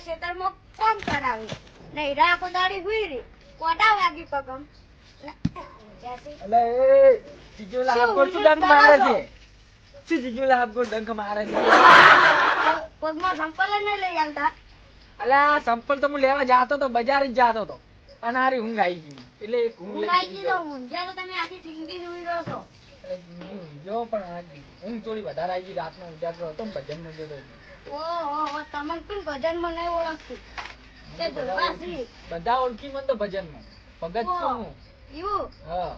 ખેતરમાં કામ કરાવી નહીં રાખો દાડી હુઈ રહી કોટા વાગી પગમ અલે એ જીજુલા આપકો શું ડંખ મારે છે શું જીજુલા આપકો ડંખ મારે છે પગમાં સંપલ જ નહીં લઈ આવતા અલા સંપલ તો હું લેવા જાતો તો બજાર જ જાતો તો અને હારી ઊંઘ આવી ગઈ એટલે એક ઊંઘ હું આવી ગઈ તો ઊંઝા તો તમે આખી જિંદગી સુઈ રહ્યો છો જો પણ આ ઊંઘ થોડી વધારે આવી ગઈ રાતનો ઉજાગરો હતો ને ભજન નો જોતો ઓહો તમને પણ ભજનમાં નહીં ઓળખતું તે ધોવાસી બધા ઓળખી મને તો ભજન માં ભગત છું હું એવું હા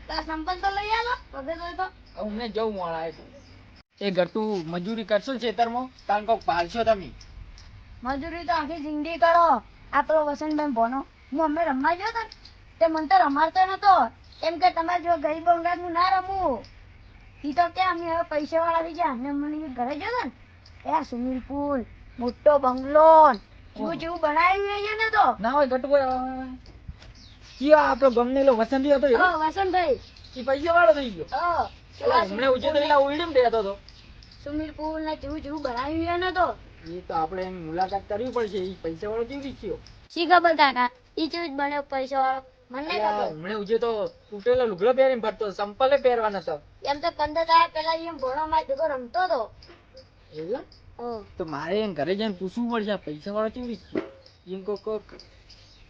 તાર સંપલ તો લઈ આલો ભગત હોય તો અમને જવું મળે એ ઘરતું મજૂરી કરશો ખેતરમાં કારણ કોક પાલશો તમે મજૂરી તો આખી જિંદગી કરો આપણો વસંતભાઈ ભણો હું અમે રમવા ગયો હતો ને તે મને તો રમાડતો નતો એમ કે તમારે જો ગરીબ અંગાતનું ના રમવું ઈ તો કે અમે હવે પૈસા વાળા થઈ ગયા અને મને ઘરે ગયો હતો ને એ સ્વિમિંગ પુલ મોટો બંગલો જેવું જેવું બનાવ્યું છે ને તો ના હોય ઘટવો કયો આપણો ગમનેલો વસંતી હતો હા વસંતભાઈ એ પૈસા વાળો થઈ ગયો હા હમણે ઉજે તો એલા ઉલડીમ દેતો હતો સ્વિમિંગ પુલ ને જેવું જેવું બનાવ્યું છે ને તો એ તો આપણે એમ મુલાકાત કરવી પડશે એ પૈસા વાળો કેવી થયો શી ખબર કાકા ઈ જેવું જ બન્યો પૈસા વાળો મને નહીં ખબર હમણે ઉજે તો તૂટેલો લુગડો પહેરીને ફરતો સંપલે પહેરવાનો હતો એમ તો 15 દાડા પહેલા એમ ભણવા માં ભેગો રમતો હતો એવું તો મારે એમ ઘરે જઈને પૂછવું પડશે આ પૈસા વાળો કેવી થયો એમ કોક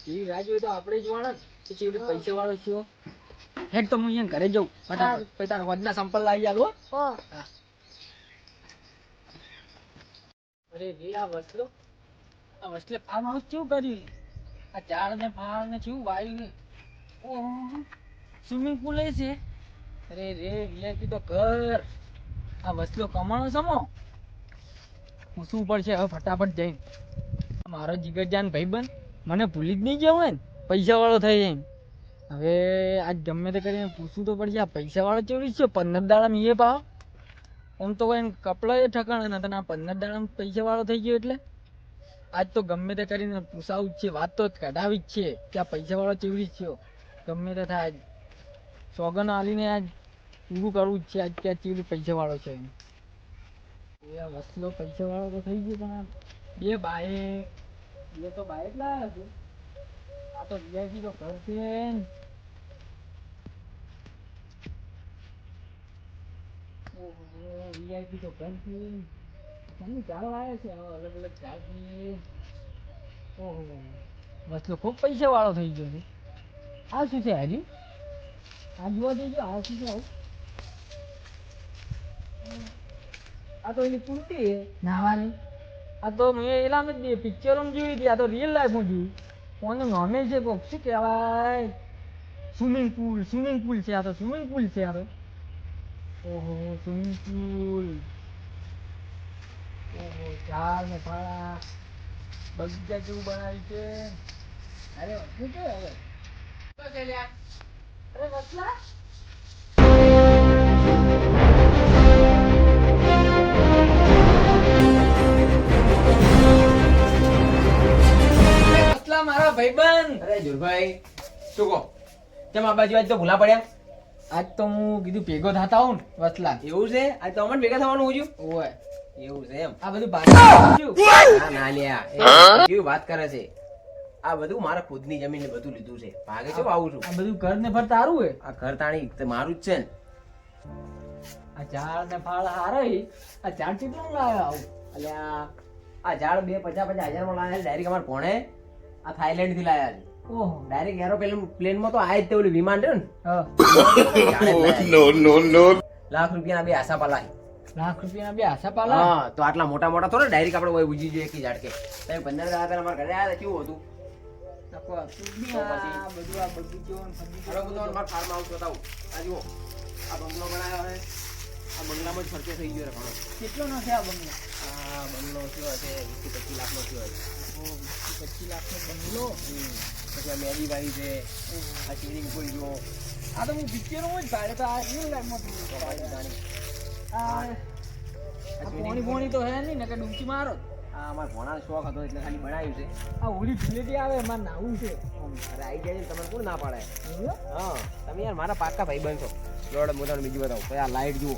એવી રાહ જોઈ તો આપણે જ વાળા કે કેવી પૈસા વાળો થયો હેડ તો હું અહીંયા ઘરે જાઉં ફટાફટ પછી તારા વધના સંપલ લાવી આલો ઓ અરે રે આ વસલે ફાર્મ હાઉસ કેવું કર્યું આ ઝાડ ને ફાળ ને કેવું વાયુ છે ઓહો સ્વિમિંગ પુલ એ છે અરે રે વીઆઈપી તો ઘર આ વસલો કમાણો સમો પૂછવું પડશે હવે ફટાફટ જઈને મારો જીગરજાન ભાઈબંધ મને ભૂલી જ નહીં જવું ને પૈસા વાળો થઈ જાય હવે આજ ગમે તે કરીને પૂછવું તો પડશે આ પૈસા વાળો કેવી છે 15 દાડા એ ભાવ આમ તો કોઈ કપડા એ ઠકાણા નતા આ 15 દાડા પૈસા વાળો થઈ ગયો એટલે આજ તો ગમે તે કરીને પૂછાવું જ છે વાત તો કઢાવી જ છે કે આ પૈસા વાળો ચેવડી થયો ગમે તે થાય સોગન આલીને આજ પૂરું કરવું જ છે આજ કે ચેવડી પૈસા વાળો છે એ આ વસલો પૈસા વાળો તો થઈ ગયો પણ બે બાઈક તો બાઈક લાવ્યા છે આ તો વીઆઈપી તો ઘર છે ને વીઆઈપી તો ઘર છે મને ચાલ આવે છે અલગ અલગ ચાલતી ઓહો વસલો ખૂબ પૈસા વાળો થઈ ગયો છે આ શું છે હાજી આ જોવા જઈજો આ શું છે આવું આ તો એની પૂરતી છે નાવાની આ તો મેં એલા નથી પિક્ચરોમાં જોઈ હતી આ તો રિયલ લાઈફમાં જોઈ કોનું નામે છે કોક શું કહેવાય સ્વિમિંગ પુલ છે આ તો સ્વિમિંગ પુલ છે આ તો ઓહો સ્વિમિંગ પુલ ઓહો ઝાડ ને ફાળા બગીચા જેવું બનાવ્યું છે અરે શું છે હવે અરે વસલા વસલા મારા ભાઈબંધ અરે જોરભાઈ શું કહો કેમ આ બાજુ આજ તો ભૂલા પડ્યા આજ તો હું કીધું ભેગો થતા હું ને વસલા એવું છે આજ તો અમને ભેગા થવાનું હું ઓય એવું છે એમ આ બધું ભાગ્યું ના ના લ્યા એ કેવી વાત કરે છે આ બધું મારા ખુદની જમીન ને બધું લીધું છે ભાગે છે આવું છું આ બધું ઘર ને ફર તારું હે આ ઘર તાણી તે મારું જ છે ને આ ઝાડ ને ફાળ હારા હે આ ઝાડ કેટલું લાવ્યા આવું અલ્યા આ ઝાડ 50,000 માં લાયા ડાયરેક્ટ અમાર ભણે આ થાઈલેન્ડ થી લાયા છે ઓહો ડાયરેક્ટ એરોપ્લેન માં તો આય જ તે ઓલું વિમાન રહ્યું ને હા લાખ રૂપિયાના બે આશા પાલા લાખ રૂપિયાના બે આશા પાલા હા તો આટલા મોટા મોટા થોડા ડાયરેક્ટ આપણે ઓય ઉજી જોઈએ એક ઝાડ કે તમે 15 દાડા પહેલા અમારા ઘરે આવ્યા કેવું હતું નકો તું આ બધું આ બગીચો ને ફગીચો હવે બધું અમારા ફાર્મ હાઉસ બતાવું આ જુઓ આ બંગલો બનાવ્યો છે આ બંગલામાં જ ખર્ચો થઈ ગયો ઘણો કેટલો નો છે આ બંગલો આ બંગલો થયો હશે 20-25 લાખનો થયો હશે ઓહો 25 લાખનો બંગલો પછી આ મેરી વાળી છે આ સ્વિમિંગ પુલ જુઓ આ તો હું પિક્ચરોમાં જ ભાડે તો આ રિયલ લાઈફમાં આ પોણી તો હે નહીં ને કે ડૂબકી મારો આ અમારા ભણાનો શોખ હતો એટલે ખાલી બનાવ્યું છે આ હોળી ધૂળેટી આવે એમાં નાવું છે અરે આવી જાય તમને કોણ ના પાડે હા તમે યાર મારા પાક્કા ભાઈબંધ છો લોડ મોટાનું બીજું બતાવું પછી આ લાઈટ જુઓ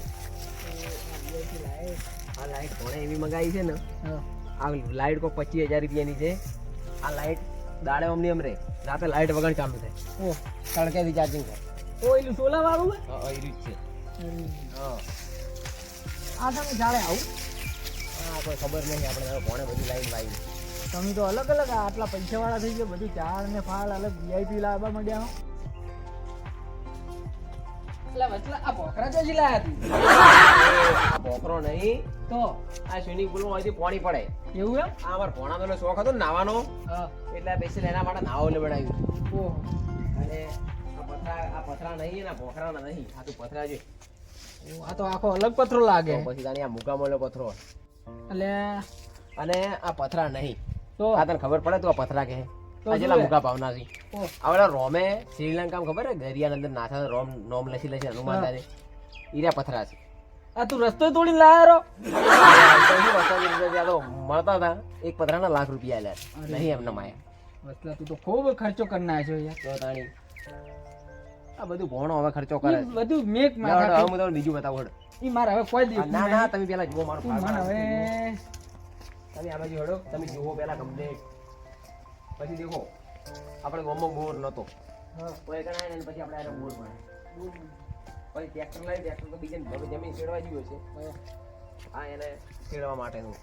આ લાઈટ ભણે એવી મંગાવી છે ને આ લાઈટ કોઈ 25,000 રૂપિયાની છે. આ લાઈટ દાડે અમને એમ રે, રાતે લાઈટ વગર ચાલુ થાય. ઓહ તડકેથી ચાર્જિંગ થાય. ઓ એલું સોલા વાળું હે? હા એ રીત છે. હા આ તમે જાણે આવું હા કોઈ ખબર નહીં, આપણે હવે ભણે બધી લાઈન લાવી. તમે તો અલગ અલગ આટલા પૈસાવાળા થઈ ગયા, બધું ચાળ ને ફાળ અલગ વીઆઈપી લાવવા માંડ્યા. એટલે વચલા આ ભોકરા ચોથી લાયા તું? આ બોકરો નહીં તો આ સ્વિમિંગ પુલમાં અહીંથી પાણી પડે. એવું એમ? આ અમારા ભોણાનો શોખ હતો ને નાવાનો, હા. એટલે સ્પેશિયલ એના માટે નાવો એટલે બનાવ્યું. ઓહો. અને આ પથરા નહીં ને ભોખરાના નહીં, આ તું પથરા છે. આ તો આખો અલગ પથરો લાગે. પછી તારી આ મુકામોલો પથરો. એટલે અને આ પથરા નહીં, તો આ તને ખબર પડે તું આ પથરા કે તો આ જેટલા શું મુકા ભાવના છે. ઓહ. આ પેલા રોમે શ્રીલંકા ખબર હે દરિયાની અંદર નાથા રોમ નોમ લસી લસી હનુમાન દાદે ઈરા પથરા છે. આ તું રસ્તો તોડીને લાયા રો? મળતા હતા એક પથરાના લાખ રૂપિયા અરે. આલ્યા નહીં એમને માયા. વચલા તું તો ખૂબ ખર્ચો કરી નાખ્યો યાર. તો તાણી આ બધું ભોણો હવે ખર્ચો કરે છે. ઈ બધું મેક ના, હવે માથા હું તમને બીજું બતાવું હેડો. ઈ મારે હવે કોઈ દેખવું ના નહીં. ના તમે પેલા જુઓ મારું તું ફાર્મ મને હવે તમે આ બાજુ હેડો, તમે જુઓ પેલા કમ્પ્લેટ. પછી દેખો આપણે ગોમો બોર નતો કોઈ ગણાય ને પછી આપણે આને બોર બનાવ્યો. પછી ટ્રેક્ટર લઈ ટ્રેક્ટર તો બીજાને જમીન છેડવા જેવું છે. આ એને છેડવા માટેનું.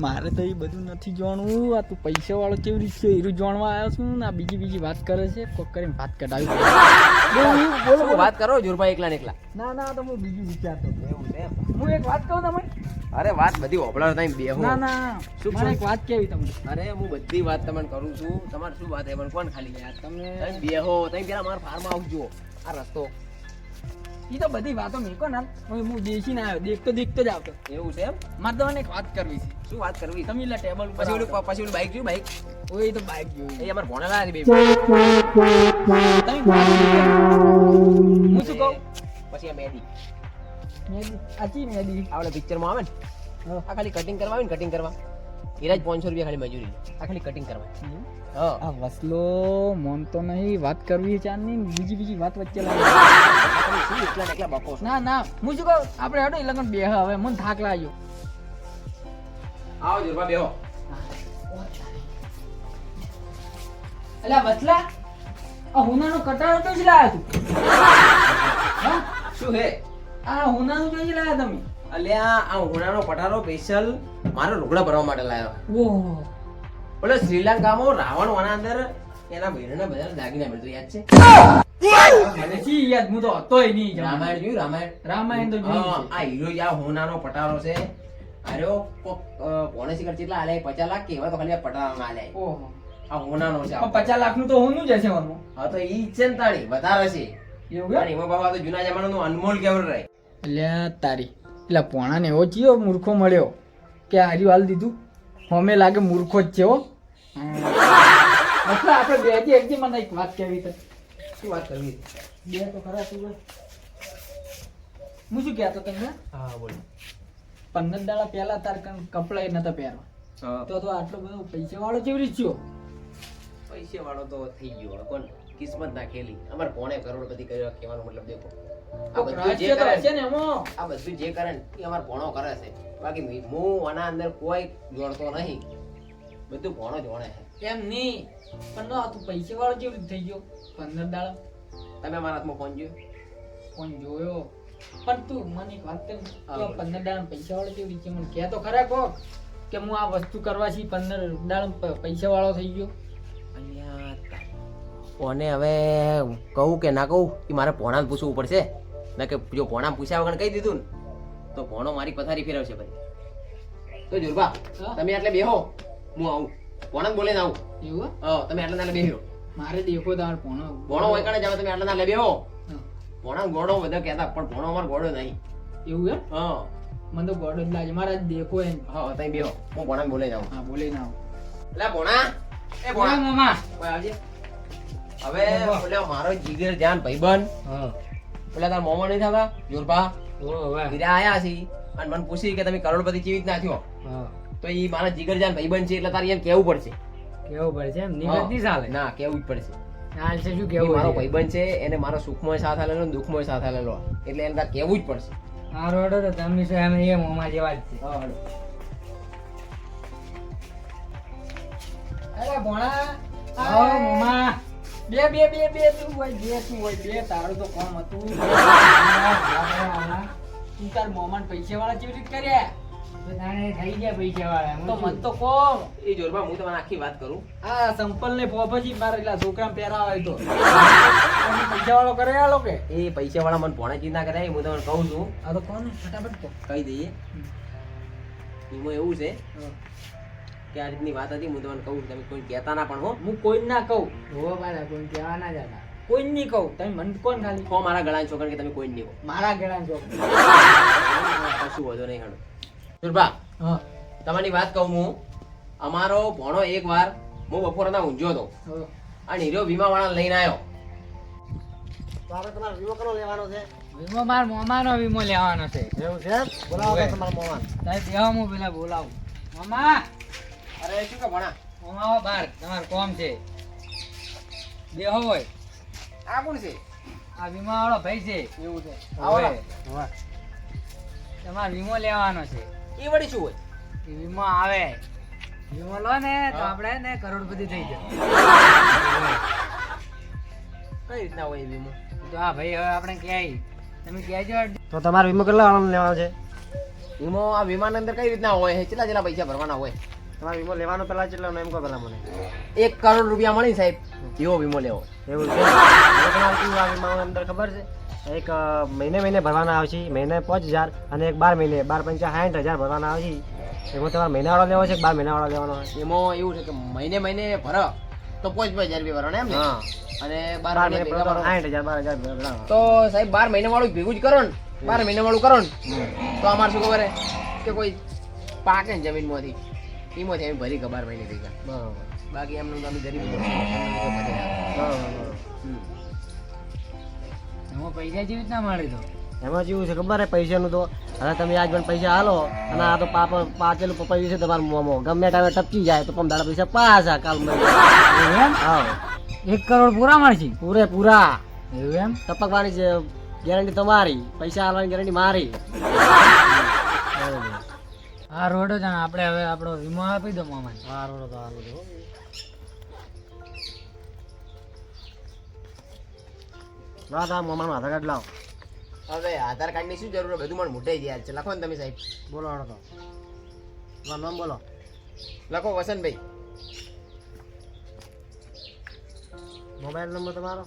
મારે તો એ બધું નથી જાણવું. આ તું પૈસા વાળો કેવી રીતે છે એનું જાણવા આવ્યો છું ને આ બીજી વાત કરે છે. કોક કરીને વાત કઢાવી. બોલો શું વાત કરો જોરભાઈ એકલા ને એકલા? ના ના તો હું બીજું વિચારતો હતો. એવું છે એમ? હું એક વાત કહું તમને? અરે વાત બધી ઓપળર થાય બેહો. ના ના શું મને એક વાત કેવી તમને? અરે હું બધી વાત તમને કરું છું. તમારે શું વાત હે પણ કોણ ખાલી યાર તમે તમે બેહો. તમે પેલા મારા ફાર્મ આવજો. આ રસ્તો એ તો બધી વાતો મેકો ના હું દેખીને આવ્યો, દેખતો જ આવતો. એવું છે એમ? મારે તમને એક વાત કરવી છે. શું વાત કરવી? તમે એટલે ટેબલ ઉપર પછી આવતા. પછી ઓલું બાઈક જોયું બાઈક ઓય એ તો બાઈક જોઈ. એ અમારે ભણેલા છે બે. તમે હું શું કહું? પછી આ મેદી મેદી આચી મેદી આપણે પિક્ચરમાં આવે ને હા. આ ખાલી કટિંગ કરવા આવે ને કટિંગ કરવા એના જ 500 રૂપિયા ખાલી મજૂરી લે. આ ખાલી કટિંગ કરવા. હા આ વસલો મોન તો નહીં વાત કરવી ચાંદની બીજી વાત વચ્ચે લાવી. આ તમે શું એકલા ને એકલા બકો છો? ના ના હું શું કહું આપણે હેડો એ લગન બે હવે મને થાક લાગ્યો. આવો જોરબા બેહો. અલ્યા વસલા આ હુનાનો કટારો તો જ લાયા તું? હા? શું હે? આ હુનાનો તો જ લાયા તમે? અલ્યા આ હોનાનો પટારો સ્પેશિયલ મારો લુગડા ભરવા માટે લાવ્યો. ઓહો બોલે શ્રીલંકામાં રાવણ વના અંદર એના બહેનોના બધા દાગીના મળતું યાદ છે? મને શી યાદ હું તો હતોય નહીં જમાનો. રામાયણ જોયું રામાયણ? રામાયણ તો જોયું હા, છે. આ હીરો જ આ હોનાનો પટારો છે. આર્યો પોણે શિખર કેટલા આલે 50 લાખ કે એવા તો ખાલી આ પટારાના આલે. ઓહો આ હોનાનો છે આ. પણ 50 લાખનું તો હોનું જ હશે ઓનું. હા તો ઈ જ છે ને તાણી વધારે છે. એવું અને એમાં બાબા તો જૂના જમાનાનું અનમોલ કેવળ રહે. અલ્યા તારી એટલે પોણાને એવો ચિયો મૂર્ખો મળ્યો કે હાર્યું હાલ દીધું. હમે લાગે મૂર્ખો જ છે હો. એટલે આપણે બેજી એકજી મને એક વાત કહેવી છે. શું વાત કરવી? બે તો ખરા તું બોલ. હું શું કહેતો તમને? હા બોલ. 15 દાડા પહેલા તાર કપડા નતા પહેરવા હા તો આટલો બધો પૈસા વાળો કેવી રીતે થયો? પૈસા વાળો તો થઈ ગયો હવે કોણ કિસ્મત ના ખેલી. અમાર પોણે કરોડપતિ કર્યો કહેવાનો મતલબ દેખો આ બધું જે રાજ્ય તો કરે હશે ને એમાં. આ બધું જે કરે ને એ અમાર ભણો કરે છે. બાકી હું આના અંદર કોઈ જોડતો નહીં. બધું ભણો જોડે છે. એમ નહીં પણ ના તું પૈસા વાળો કેવી રીતે થઈ ગયો? 15 દાડા તમે મારા હાથમાં ફોન જોયો? કોણ જોયો? પણ તું મને એક વાત કર હા, તો બોલ. 15 દાડા પૈસા વાળો કેવી રીતે મને કહે તો ખરા કોક કે હું આ વસ્તુ કરવા છી 15 દાડા પૈસા વાળો થઈ ગયો. કોને હવે કહું કે ના કહું એ મારે ભોણાને પૂછવું પડશે. ના કે જો ભોણા પૂછ્યા વગર કહી દીધું ને તો ભોણો મારી પથારી ફેરવશે પછી. તો જોરબા હા? તમે એટલે બેહો હું આવું ભોણા બોલે આવું. એવું હે? હા તમે આટલા નાલે બેહ્યો. મારે દેખો તાર ભણો ભોણો હોય કાણે જાવ તમે આટલા નાલે બેહો. હા. ભોણા ગોળો બધા કહેતા પણ ભોણો અમારો ગોળો નહીં. એવું એમ? હા મને તો ગોડો જ લાગે મારા જ દેખો એમ. હા તમે બેહો હું ભોણાને બોલે જાઉં. હા બોલે ના આવો. એટલે ભોણા એ બોલા ભોણા મામા. ઓય આવજે. હવે બોલ્યો મારો જીગર જાન ભાઈબંધ હા પેલા તાર મોમો નહીં થતા જોરબા ઓ હવે હીરા આયા છે અને મને પૂછી કે તમે કરોડપતિ કેવી રીતના થયો હા તો ઈ મારા જીગરજાન ભાઈબંધ છે એટલે તારે એમ કેવું પડશે. કેવું પડશે એમ હા. ના કેવું જ પડશે. ચાલશે શું ઈ કેવું મારો છે? ભાઈબંધ છે એને મારો સુખમય સાથ આલેલો ને દુઃખમય સાથ આલેલો એટલે એને તારે કેવું જ પડશે. આ રોડો તો તમે શું એમ એ મોમા જેવા જ છે. હા હાલો. અરે ભોણા આવો મામા બે બે બે બે તું હોય બે તારું તો કોમ હતું તું તાર મોમાન પૈસા વાળા કેવી રીતે કર્યા તો તાણે થઈ ગયા પૈસા વાળા તો મત તો કોમ એ જોરમાં હું તમને આખી વાત કરું. આ સંપલ ને પોપજી મારેલા છોકરા પહેરાવાય તો પૈસા વાળો કરે આ લોકો એ પૈસા વાળા મને ભોણાજી ના કર્યા હું તમને કહું છું. આ તો કોણ ફટાફટ કહો કહી દઈએ. એમાં એવું છે કે આ રીતની વાત હતી. હું તમને કહું છું, તમે કોઈ કહેતા ના પણ હો. હું કોઈ ના કહું હો મારા કોઈ કહેવા ના જતા કોઈ નહીં કહું તમે મને કોણ ખાલી કહો મારા ગળાના છોકરા કે તમે કોઈ નહીં કહો. મારા ગળા ચોક કશું વધુ નહીં હડો. સુરભા, હા તમારી વાત કહું હું. અમારો ભોણો એક વાર હું બપોરના ઊંઝ્યો હતો અને હીરો વીમા વાળા લઈને આવ્યો. વીમો માર મોમાનો વીમો લેવાનો છે એવું છે? બોલાવો તો તમારા મોમાં. તારે દેવા હું પેલા બોલાવું મામા અરે શું કે ભણા? મોમાઓ બાર તમાર કોમ છે દેહો હોય આ કોણ છે? આ વીમા વાળો ભાઈ છે એવું છે. હોય. આવો. તમારે વીમો લેવાનો છે એ વળી શું હોય? એ વીમો આવે વીમો લો ને તો આપણે ને કરોડપતિ થઈ જાય કઈ રીતના હોય એ વીમો? તો આ ભાઈ હવે આપણે ક્યાંય તમે કહેજો તો તમારે વીમો કેટલા વાળાનો લેવાનો છે? વીમો આ વીમાની અંદર કઈ રીતના હોય? કેટલા કેટલા પૈસા ભરવાના હોય? તમારે વીમો લેવાનો પેલા કેટલાનો એમ કહો પેલા મને. 1 કરોડ રૂપિયા મળી સાહેબ એવો વીમો લેવો. એવું છે? હવે તમારે કેવું આ વીમાની અંદર ખબર છે? એક મહિને ભરવાના આવશે, મહિને 5,000 અને એક 12 મહિને 12 પંચા 60,000 ભરવાના આવશે. એમાં તમારે મહિનાવાળો લેવો છે કે 12 મહિનાવાળો લેવાનો હોય? એમાં એવું છે કે મહિને ભરો તો 5,000 રૂપિયા ભરવાના એમ ને? હા, અને 12 12 મહિને મહિને ભેગા ભરો 60,000 12,000 ભરવાના. તો સાહેબ 12 મહિના વાળું ભેગું જ કરો ને. 12 મહિના વાળું કરો ને તો અમારે શું ખબર હે કે કોઈ પાકે ને જમીનમાંથી એમાંથી અમે ભરી 12 મહિને ભેગા. બરોબર બાકી એમને અમે ગરીબ બરોબર. એમાં પૈસા જેવી રીતના મળી દો એમાં જેવું છે ખબર હે પૈસાનું તો હવે તમે આજ પણ પૈસા હાલો અને આ તો પાકેલું પપૈયું છે તમારું મોમો ગમે ટાઈમે ટપકી જાય તો દાડા પૈસા પાછા કાલ હા 1 કરોડ પૂરા મળશે પૂરેપૂરા. એવું એમ ટપકવાની છે ગેરંટી તમારી, પૈસા હાલવાની ગેરંટી મારી. આ રોડ જ આપણે હવે આપણો વીમો આપી દો મામા સારું તો હાલ બધું. ના તા મામાનું આધાર કાર્ડ લાવો. હવે આધાર કાર્ડ ની શું જરૂર? બધું મને મોટે જ યાદ છે. લખો ને તમે સાહેબ. બોલો હાલો તો તમારું નામ બોલો. લખો વસંતભાઈ. મોબાઈલ નંબર તમારો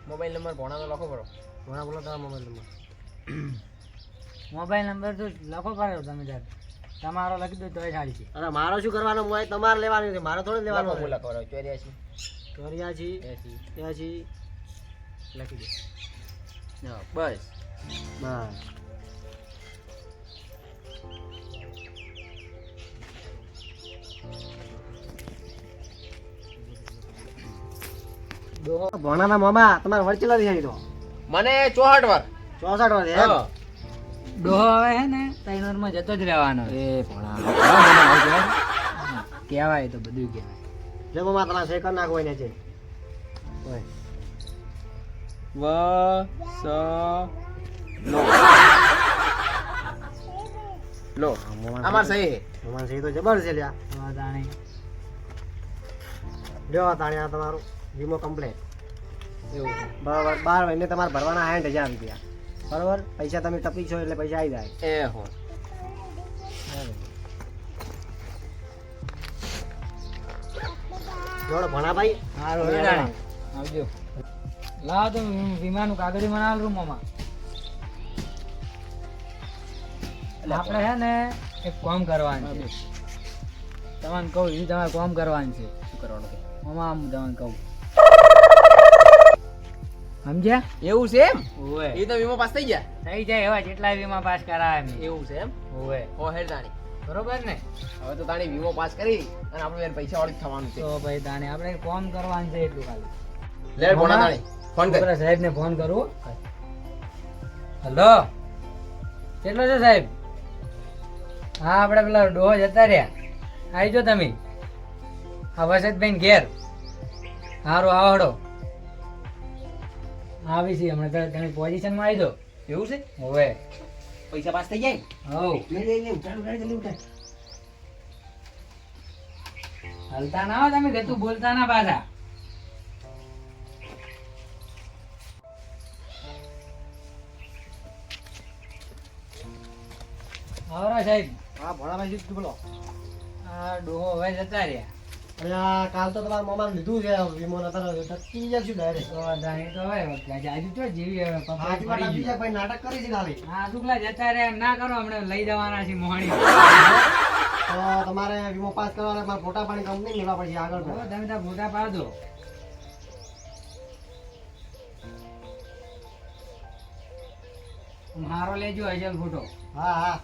મોબાઈલ નંબર ભોણાનો લખો પડો. ઘણા બોલો તમારો મોબાઈલ નંબર. મોબાઈલ નંબર તો લખો પાડો તમે ત્યારે તમારો લખી દો તોય સારી છે અરે મારો શું કરવાનો મોબાઈલ તમારે લેવાનું છે, મારે થોડું લેવાનું હું છે. લખો 84 84 લખી દો. બસ. બસ. ભોણાના મોમાં તમારે વરચેલા થઈ તો મને 64 વાર. 64 વાર એમ? હા. ડોહો હવે હે ને 3 વર્ષમાં જતો જ રહેવાનો એ ભોણા કહેવાય તો બધું કહેવાય જો મામા તમારે સેકન્ડ નાખો એને છે ઓય લો અમાર સહી હે. મોમાન સહી તો જબર છે લ્યા. તો તાણી લ્યો તાણી આ તમારું વીમો કમ્પ્લીટ. એવું છે. બરાબર 12 મહિને તમારે ભરવાના 60,000 રૂપિયા બરાબર. પૈસા તમે ટપી છો એટલે પૈસા આવી જાય. એ હો. જોડો ભણા ભાઈ. હારું હેડાણે આવજો લાવ તો વીમાનું કાગળી મને આલ રૂમમાં આપણે હે ને એક કામ કરવાનું છે તમને કહું એ તમારે કામ કરવાનું છે શું કરવાનું છે? મામા હું તમને કહું સમજ્યા એવું છે એમ? ઓવે એ તો વીમો પાસ થઈ ગયા. થઈ જાય એવા જેટલા વીમા પાસ કરાવે એમ એવું છે એમ? ઓવે ઓ હેડ તાણી. બરોબર ને હવે તો તાણી વીમો પાસ કરી અને આપણે યાર પૈસા વાળું જ થવાનું છે. તો ભાઈ તાને આપણે કામ કરવાનું છે એટલું ખાલી લે ભોણા તાણી ફોન કર. સાહેબ ને ફોન કરું હલો કેટલો છે સાહેબ? હા આપણે પેલા ડોહો જતા રહ્યા આવી જો તમે હા વસતભાઈ ઘેર સારું આવડો આવી છે હમણાં તમે પોઝિશનમાં આવી દો એવું છે? હવે પૈસા પાસ થઈ જાય? હવ લે લે લે ઉઠાડ ઉઠાડ જલ્દી ઉઠાડ. હલતા ના હો તમે, ગતું બોલતા ના પાછા. આવરા સાહેબ. હા ભોળાભાઈ શું બોલો? આ ડોહો હવે જતા રહ્યા. અરે આ કાલ તો તમારા મોમાં લીધું છે વીમો નતા ટકી જશું ડાયરેક્ટ. તો દાણી તો હવે જાજુ તો જેવી હવે પપ્પા હાથી પડી બીજા ગયું. ભાઈ નાટક કરી છે ખાલી. હા દુખલા જતા રહ્યા એમ ના કરો, હમણાં લઈ જવાના છે મોહણી. તો તમારે વીમો પાસ કરવાના મારે ફોટા પાણી કંપની લેવા પડશે આગળ. હવે તમે ત્યાં ફોટા પાડો. મારો લેજો અજલ ફોટો. હા હા.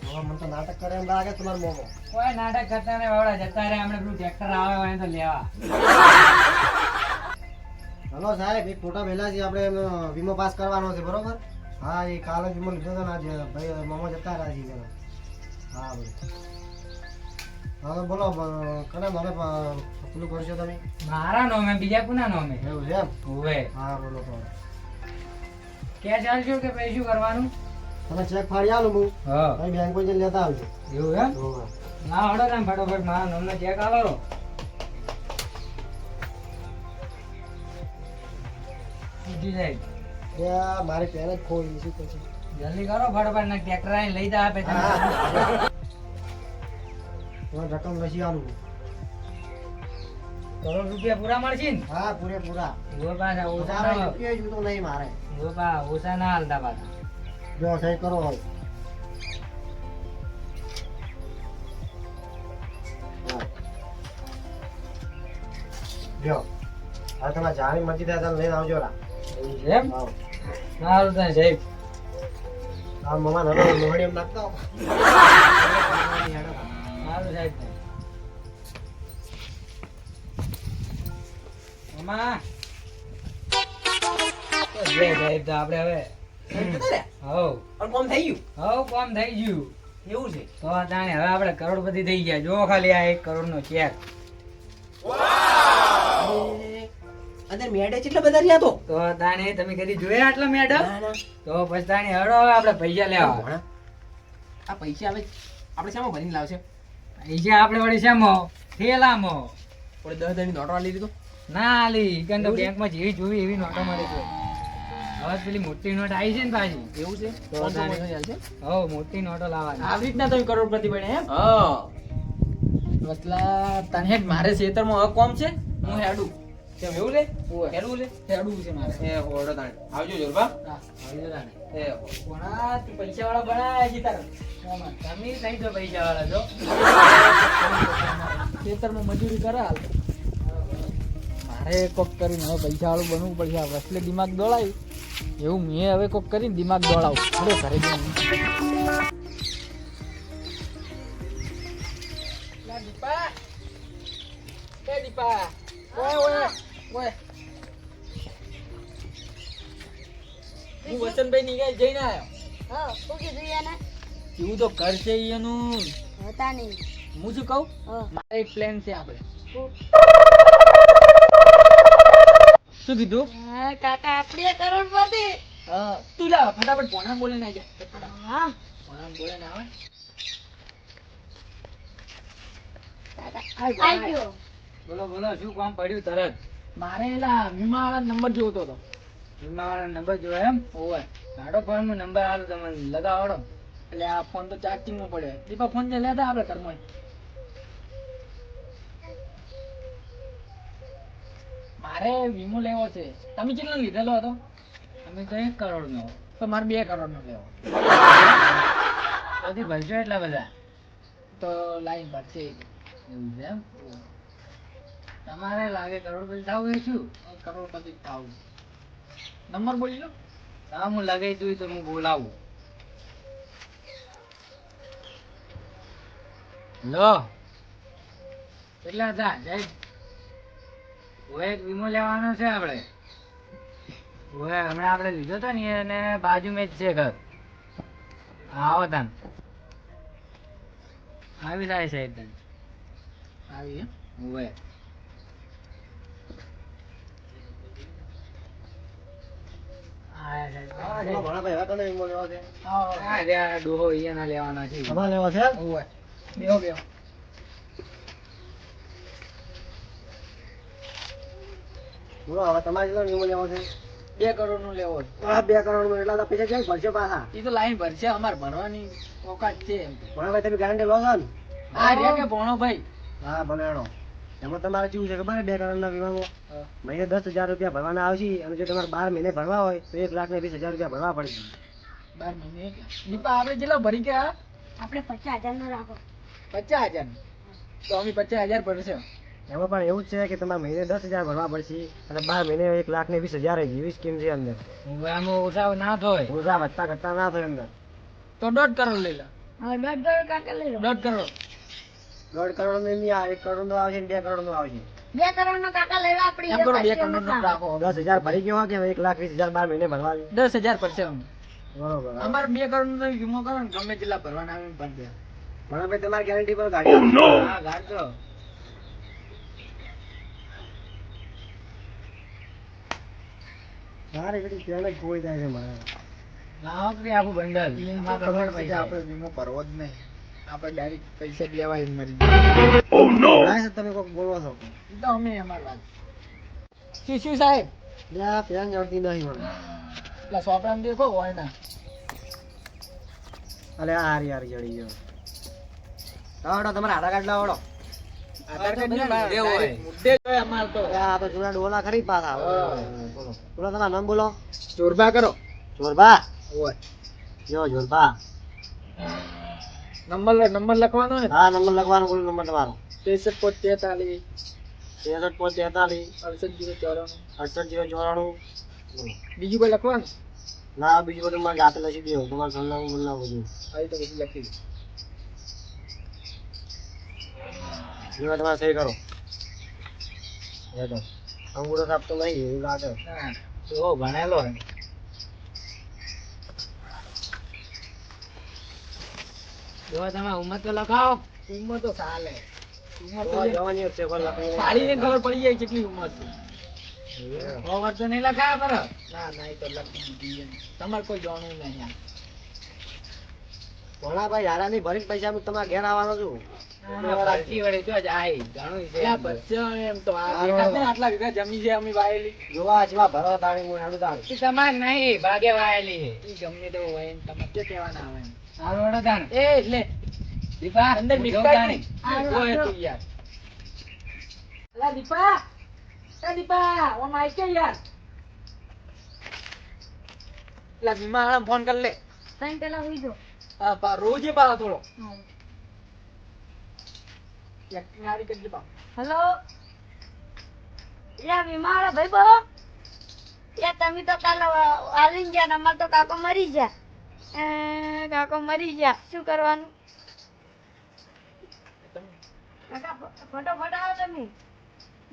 હવે મને તો નાટક કરે એમ લાગે તમારા મોમો. કોઈ નાટક કરતા ને વાવડા જતા રહ્યા, હમણાં પેલું ટ્રેક્ટર આવે હોય તો લેવા. હલો સાહેબ, એક ફોટા પહેલા છે આપણે એનો વીમો પાસ કરવાનો છે બરોબર? હા એ કાલે વીમો લીધો હતો ને આજે ભાઈ મોમો જતા રહ્યા છે જરા. હા ભાઈ હવે બોલો કને મને પેલું કરશો તમે? મારા નોમે બીજા કોના નોમે? એવું છે એમ? ઓવે. હા બોલો તો ક્યાં ચાલશો કે પછી શું કરવાનું? તમે ચેક ફાડી આલું હું હા ભાઈ બેંક પર જઈને લેતા આવજો. એવું એમ? ના હડો ને ફટાફટ મારા નોમનો ચેક આલો. બીજી સાહેબ મારી પેન જ ખોઈ શું પછી જલ્દી કરો ફટાફટ ને ટ્રેક્ટર આવીને લઈ જા આપે તમે. રકમ પછી આલું. કરોડ રૂપિયા પૂરા મળશે ને? હા પૂરેપૂરા. ઓ પાછા ઓછા ઓછા ના રૂપિયા જોતો નહીં મારે. ઓ પા ઓછા ના હાલતા પાછા. જો સહી કરો હવે. હા. જો હવે તમારે જાણી મરજી થાય તમે લઈને આવજો રા. એવું છે એમ? આવો. સારું થાય સાહેબ. આ મમા નનો મોહડી એમ નાખતા હો. સારું સાહેબ. મમ્મા તો જય સાહેબ તો આપણે હવે હવ કોમ થઈ ગયું કામ થઈ ગયું. એવું છે? તો તાણે હવે આપણે કરોડપતિ થઈ ગયા. જો ખાલી આ 1 કરોડનો ચેક. અંદર મેડે કેટલા બધા રહ્યા તો? તો તાણે તમે કદી જોયા આટલા મેડમ? ના, ના. તો પછી તાણે હળો હવે આપણે પૈસા લેવા. ભણા. આ પૈસા હવે આપણે શામાં ભરીને લાવશે? પૈસા આપણે વળી શામાં? થેલામાં. આપણે 10,000 ની નોટો આલી દીધો. ના આલી ઈકન તો એવું છે? બેંકમાં જેવી જોવી એવી નોટો મળે છે. હવે પેલી મોટી નોટ આવી છે ને પાછી. એવું છે? તો 500 તાણે. ચાલશે? હવ મોટી નોટો લાવવાની. આવી રીતના તમે કરોડપતિ બને એમ? હા. મતલબ તને હેડ મારે ખેતરમાં હવે કોમ છે, હું હેડું. કેમ એવું લે? હેડવું લે? હેડવું છે મારે. એ હોડો તાણે. આવજો જોરબા. હા, આવજો તાણે. એ કોણા તું પૈસાવાળા બનાયા છે તારે? આમાં તમે થઈ તો પૈસાવાળા છો. ખેતરમાં મજૂરી કરે હાલ. મારે કોક કરીને હવે પૈસા વાળું બનવું પડશે. આ વસલે દિમાગ દોડાયું એવું મેં હવે કોક કરીને દિમાગ દોડાવું. થોડો ઘરે જઈને. લા દીપા. એ દીપા. ઓય ઓય ઓય. હું વસંતભાઈ ની ગાય જઈને આવ્યો. હા શું કીધું એને? એવું તો ઘર છે એનું. હતા નહીં. હું શું કહું? હા. મારે એક પ્લાન છે આપણે. શું? શું કીધું? હા, કાકા આપણે કરોડપતિ. હા તું લા ફટાફટ ભોણા બોલે ના જા. હા ભોણા બોલે ના આવે. આવી ગયો. બોલો બોલો શું કામ પડ્યું તરત? મારે એલા વીમા વાળા નંબર જોતો હતો. વીમાવાળા નંબર જોયો એમ? ઓવે. ગાડો ફોન નંબર આલો તમને લગાવડો. એટલે આ ફોન તો ચાર્જિંગ માં પડ્યો. દીપા ફોન ને લેતા આપણે ઘરમાં. મારે વીમો લેવો છે. તમે કેટલો લીધેલો હતો? અમે તો 1 કરોડ નો. તો મારે 2 કરોડ નો લેવો. બધી ભરજો એટલા બધા. તો લાઈન પર છે. એવું છે એમ? તમારે લાગે કરોડપતિ થવું એ શું? કરોડપતિ થાવું. નંબર બોલી લો. હા હું લગાઈ દઉં તો હું બોલાવું. લો કેટલા હતા સાહેબ? ઓય એક વીમો લેવાનો છે આપણે. ઓય હમણાં આપણે લીધો તો ને એને બાજુમાં જ છે ઘર. આવો તાન આવી જાય સાહેબ તાન. આવી એમ? ઓય આયા સાહેબ. ભણાભાઈ હવે કને વીમો લેવો છે? હા રે આ ડોહો ઈયાના લેવાના છે તમારે લેવો છે? ઓય બેહો બેહો બોલો હવે તમારે કેટલો વીમો લેવો છે? 2 કરોડ નું લેવો છે. આ 2 કરોડમાં એટલા તો પૈસા ક્યાંય ભરશો પાછા? ઈ તો લાઈન ભરશે અમારે ભરવાની ઓકાત છે એમ તો. ભણાભાઈ તમે ગેરંટી લો છો ને? આ રે કે ભણો ભાઈ હા ભલે હેડો. એમાં તમારે કેવું છે ખબર 2 કરોડના વીમામાં હા. મહિને 10,000 રૂપિયા ભરવાના આવશે અને જો તમારે 12 મહિને ભરવા હોય તો 1,20,000 રૂપિયા ભરવા પડશે. 12 મહિને દીપા આપણે કેટલો ભરી ગયા આપણે 50,000 નો રાખો. 50,000 તો અમે 50,000 ભરશે એમાં પણ એવું જ છે કે તમારે મહિને 10,000 ભરવા પડશે અને 12 મહિને 1,20,000 એવી સ્કીમ છે અંદર. આમાં ઓછા ના થાય ઓછા વધતા ઘટતા ના થાય અંદર. તો 1.5 કરોડ લઈ લે હવે 1.5 કરોડ કાકા લઈ લો. 1.5 કરોડ 1.5 કરોડ નો નહીં આવે, 1 કરોડ નો આવશે ને 2 કરોડ નો આવશે. 2 કરોડ નો કાકા લઈ લો આપણી એમ કરો 2 કરોડ નો રાખો 10,000 ભરી ગયો હોય કે 1,20,000 12 મહિને ભરવાની? 10,000 ભરશે અમે બરોબર. અમારે 2 કરોડ નો વીમો કરો ને ગમે તેટલા ભરવાના આવે એમ ભરી દે ભણાભાઈ તમારી ગેરંટી પર ગાડી હા ગાડજો મારે ઘડી પેલા જ કોઈ થાય છે મારે. લાવકરી આખું બંડલ એમાં તો ખબર પડી આપણે વીમો ભરવો જ નહીં આપણે ડાયરેક્ટ પૈસા જ લેવાય જ મરી ભણાય છે તમે કોઈક બોલો છો? ઈ તો અમે અમાર વાત શું સાહેબ લે આ પેલા જડતી નહીં મને. પેલા સોપરામ દેખો હોય ના અલે આ હારી હારી જડી ગયો. લાવડો તમારે આધાર કાર્ડ લાવડો. આધાર કાર્ડ ની મુદ્દે હોય મુદ્દે જ હોય અમાર તો આ તો જૂના ડોલા ખરી પાછા. બોલો બોલો તમારું નામ બોલો. ચોરબા કરો જોરબા. હોય જો જોરબા. નંબર લખવાનો ને હા નંબર લખવાનો. બોલો નંબર તમારો. 6343 6343 68 68 બોલો. બીજું કોઈ લખવાનું ના બીજું બધું મારે જાતે લખી દો. તમારું સરનામું બોલના બધું. આવી તો બધું લખી દો જેમાં તમારે સહી કરો. હેડો અંગૂઠો કાપતો નહીં એવું લાગે. હા તો ભણેલો હે જો તમે ઉંમર તો લખાવો ઉંમર તો ચાલે ઉંમર તો જવાની જ છે પણ લખી પાડીને ખબર પડી જાય કેટલી ઉંમર છે ઓવર તો નહીં લખાયા પર ના ના એ તો લખી દીધી એમ. તમારે કોઈ જાણવું નહીં ભણા ભાઈ હારા નહીં ભરીને પૈસા હું તમારા ઘેર આવવાનો છું. પાછી વળે જો જાય ઘણું છે આ બચ્ચો એમ તો આ દેખાત નહીં આટલા વીઘા જમી છે અમે વાયેલી જોવા જેવા ભરવા તાણી હું હેડું તાણ. એ તમાર નહીં ભાગે વાયેલી છે ઈ ગમે તે હોય ને તમારે કે કહેવાના આવે હારું વડો તાણ એ એટલે દીપા અંદર મિક્સ નહીં ઓય તું યાર અલા દીપા એ દીપા ઓ માઈક કે યાર લા બીમા ફોન કર લે સાઈન પેલા હોઈ જો. હા પા રોજે પા થોડો એક્ટિંગ હારી કરજે પા હેલો યા વિમાળા ભાઈ બો યા તમે તો કાલ આલીન ગયા ને અમાર તો કાકો મરી ગયા. કાકો મરી ગયા શું કરવાનું કાકા ફોટો ફટાવો તમે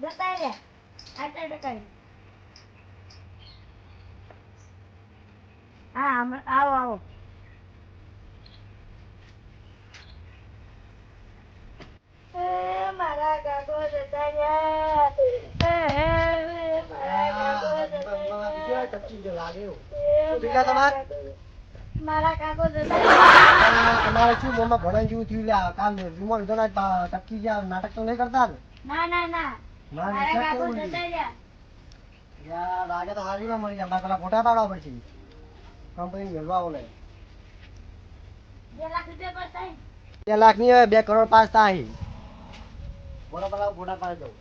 જતા રહ્યા આટલા ટકા હા આવો આવો મારા કાકો જતા રહ્યા. મારા કાકો જતા રહ્યા. તમારે શું મોમાં ભણાઈ જેવું થયું લે કાલ વિમો લીધો ને ટપકી ગયા નાટક તો નહીં કરતા ને? ના ના ના મારા કાકો જતા રહ્યા. યાર લાગે તો હારી ના મળી જાય. મારે પેલા ફોટા પાડવા પડશે કંપની મેળવા ઓલે. 2 લાખ રૂપિયા પર સાઈન. 2 લાખ ની હવે 2 કરોડ પાસ થાય. બોલો પેલા ફોટા પાડી દઉં.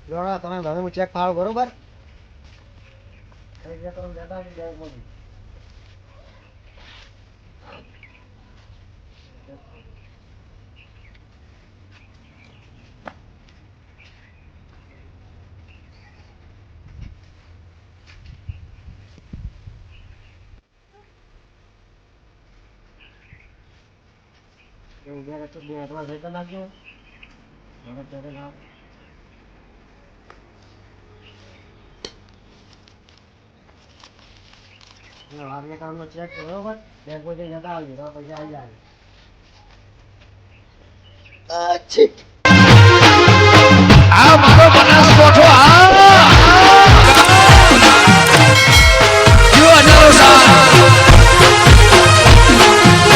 જોડો તમે હવે હું ચેક ફાળો બરોબર. 2 કરોડ લેતા આવી બેંકમાંથી. એવું બે તો બે તમારે સહી કરી નાખજો. હવે ત્યારે લાવ. અને વારને કામનો ચેક બરોબર બેંક જઈ જતા આવજો તો પૈસા આવી જાય આ મારો બનાસકોઠો આ